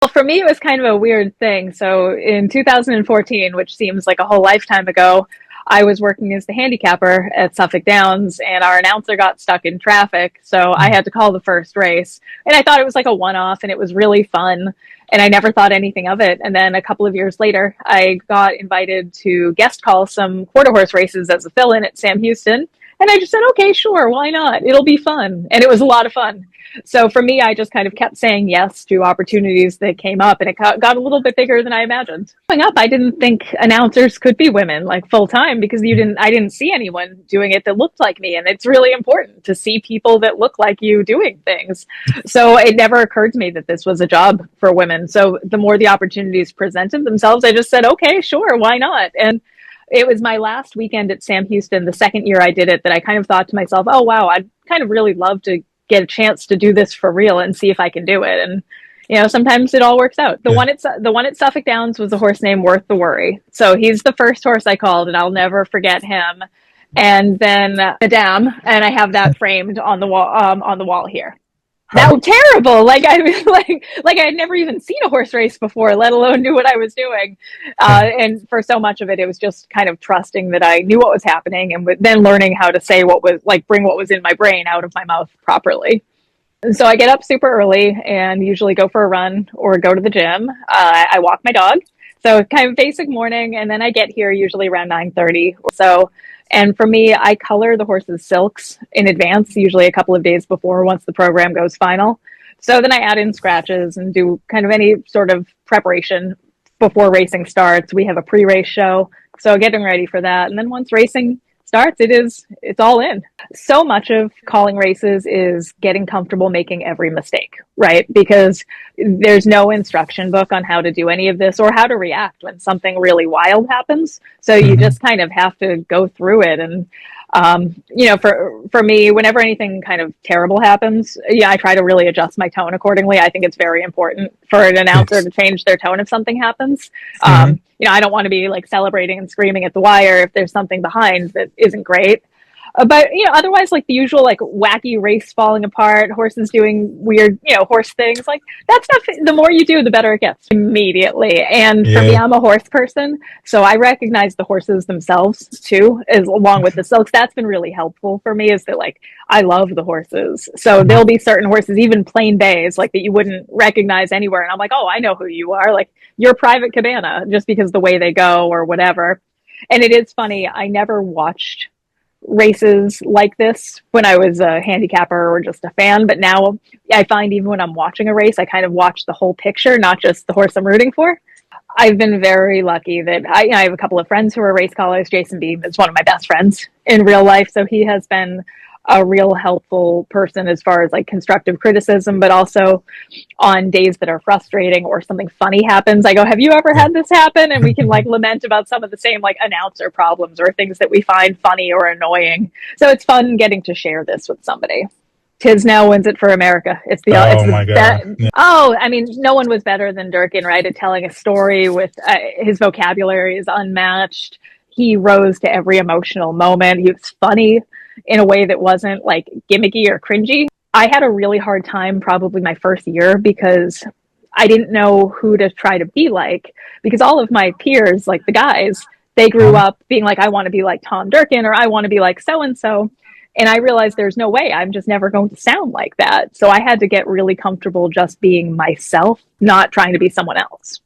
Well, for me, it was kind of a weird thing. So in 2014, which seems like a whole lifetime ago, I was working as the handicapper at Suffolk Downs, and our announcer got stuck in traffic. So I had to call the first race. And I thought it was like a one off, and it was really fun. And I never thought anything of it. And then a couple of years later, I got invited to guest call some quarter horse races as a fill in at Sam Houston. And I just said, okay, sure, why not? It'll be fun. And it was a lot of fun. So for me, I just kind of kept saying yes to opportunities that came up, and it got a little bit bigger than I imagined. Growing up, I didn't think announcers could be women like full time because I didn't see anyone doing it that looked like me. And it's really important to see people that look like you doing things. So it never occurred to me that this was a job for women. So the more the opportunities presented themselves, I just said, okay, sure, why not? And it was my last weekend at Sam Houston, the second year I did it, that I kind of thought to myself, oh, wow, I'd kind of really love to get a chance to do this for real and see if I can do it. And, sometimes it all works out. The one at Suffolk Downs was a horse named Worth the Worry. So he's the first horse I called, and I'll never forget him. And then Madame, and I have that framed on the wall here. That was terrible. Like I had never even seen a horse race before, let alone knew what I was doing. And for so much of it, it was just kind of trusting that I knew what was happening, and then learning how to say bring what was in my brain out of my mouth properly. And so I get up super early and usually go for a run or go to the gym. I walk my dog. So kind of basic morning. And then I get here usually around 9:30 or so. And for me, I color the horse's silks in advance, usually a couple of days before, once the program goes final. So then I add in scratches and do kind of any sort of preparation before racing starts. We have a pre-race show, so getting ready for that. And then once racing starts, it's all in. So much of calling races is getting comfortable making every mistake, right? Because there's no instruction book on how to do any of this or how to react when something really wild happens. So you just kind of have to go through it. And for me, whenever anything kind of terrible happens, I try to really adjust my tone accordingly. I think it's very important for an announcer to change their tone if something happens. I don't want to be like celebrating and screaming at the wire if there's something behind that isn't great. But otherwise, like the usual, like wacky race falling apart, horses doing weird, horse things, like that stuff. The more you do, the better it gets immediately. And for me, I'm a horse person, so I recognize the horses themselves too, along with the silks. That's been really helpful for me. Is that like I love the horses, so there'll be certain horses, even plain bays, like that you wouldn't recognize anywhere, and I'm like, oh, I know who you are. Like you're Private Cabana, just because the way they go or whatever. And it is funny. I never watched races like this when I was a handicapper or just a fan, but now I find even when I'm watching a race, I kind of watch the whole picture, not just the horse I'm rooting for. I've been very lucky that I have a couple of friends who are race callers. Jason Beam is one of my best friends in real life, so he has been a real helpful person as far as like constructive criticism, but also on days that are frustrating or something funny happens, I go, have you ever had this happen? And we can like lament about some of the same like announcer problems or things that we find funny or annoying. So it's fun getting to share this with somebody. Tisnell wins it for America. I mean, no one was better than Durkin, right? At telling a story with his vocabulary is unmatched. He rose to every emotional moment. He was funny in a way that wasn't like gimmicky or cringy. I had a really hard time probably my first year because I didn't know who to try to be like, because all of my peers, like the guys, they grew up being like, I want to be like Tom Durkin, or I want to be like so-and-so. And I realized there's no way I'm just never going to sound like that. So I had to get really comfortable just being myself, not trying to be someone else.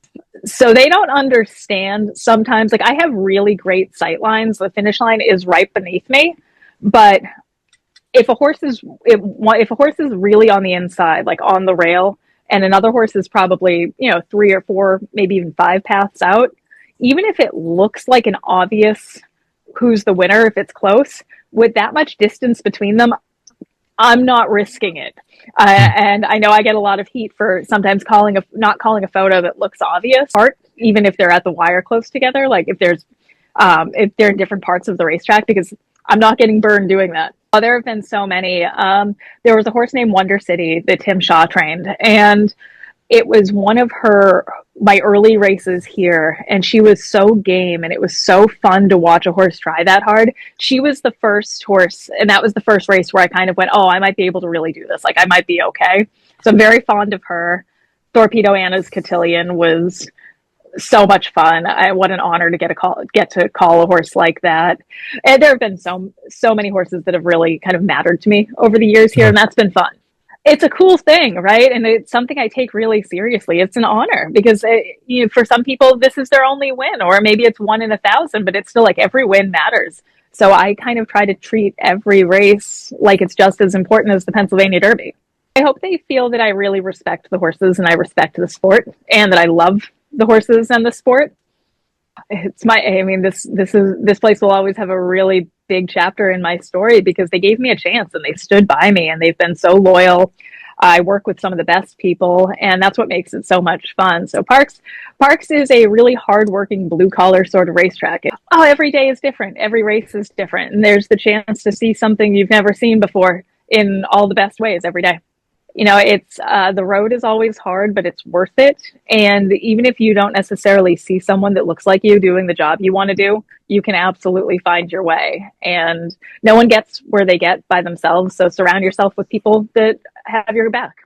So they don't understand sometimes. Like I have really great sight lines. The finish line is right beneath me. But if a horse is really on the inside, like on the rail, and another horse is probably 3 or 4, maybe even 5 paths out, even if it looks like an obvious who's the winner, if it's close, with that much distance between them, I'm not risking it. And I know I get a lot of heat for sometimes not calling a photo that looks obvious, even if they're at the wire close together. Like if they're in different parts of the racetrack, because I'm not getting burned doing that. Oh, there have been so many. There was a horse named Wonder City that Tim Shaw trained, and it was one of my early races here, and she was so game, and it was so fun to watch a horse try that hard. She was the first horse, and that was the first race where I kind of went, oh, I might be able to really do this. Like I might be okay. So I'm very fond of her. Torpedo Anna's Cotillion was so much fun. What an honor to get to call a horse like that. And there have been so many horses that have really kind of mattered to me over the years here, Sure. and that's been fun. It's a cool thing, right? And it's something I take really seriously. It's an honor because for some people, this is their only win, or maybe it's 1 in 1,000, but it's still like every win matters. So I kind of try to treat every race like it's just as important as the Pennsylvania Derby. I hope they feel that I really respect the horses and I respect the sport and that I love the horses and the sport. I mean, this place will always have a really big chapter in my story because they gave me a chance and they stood by me and they've been so loyal. I work with some of the best people, and that's what makes it so much fun. So Parx is a really hardworking blue collar sort of racetrack. Oh, every day is different. Every race is different, and there's the chance to see something you've never seen before in all the best ways every day. It's the road is always hard, but it's worth it. And even if you don't necessarily see someone that looks like you doing the job you want to do, you can absolutely find your way. And no one gets where they get by themselves. So surround yourself with people that have your back.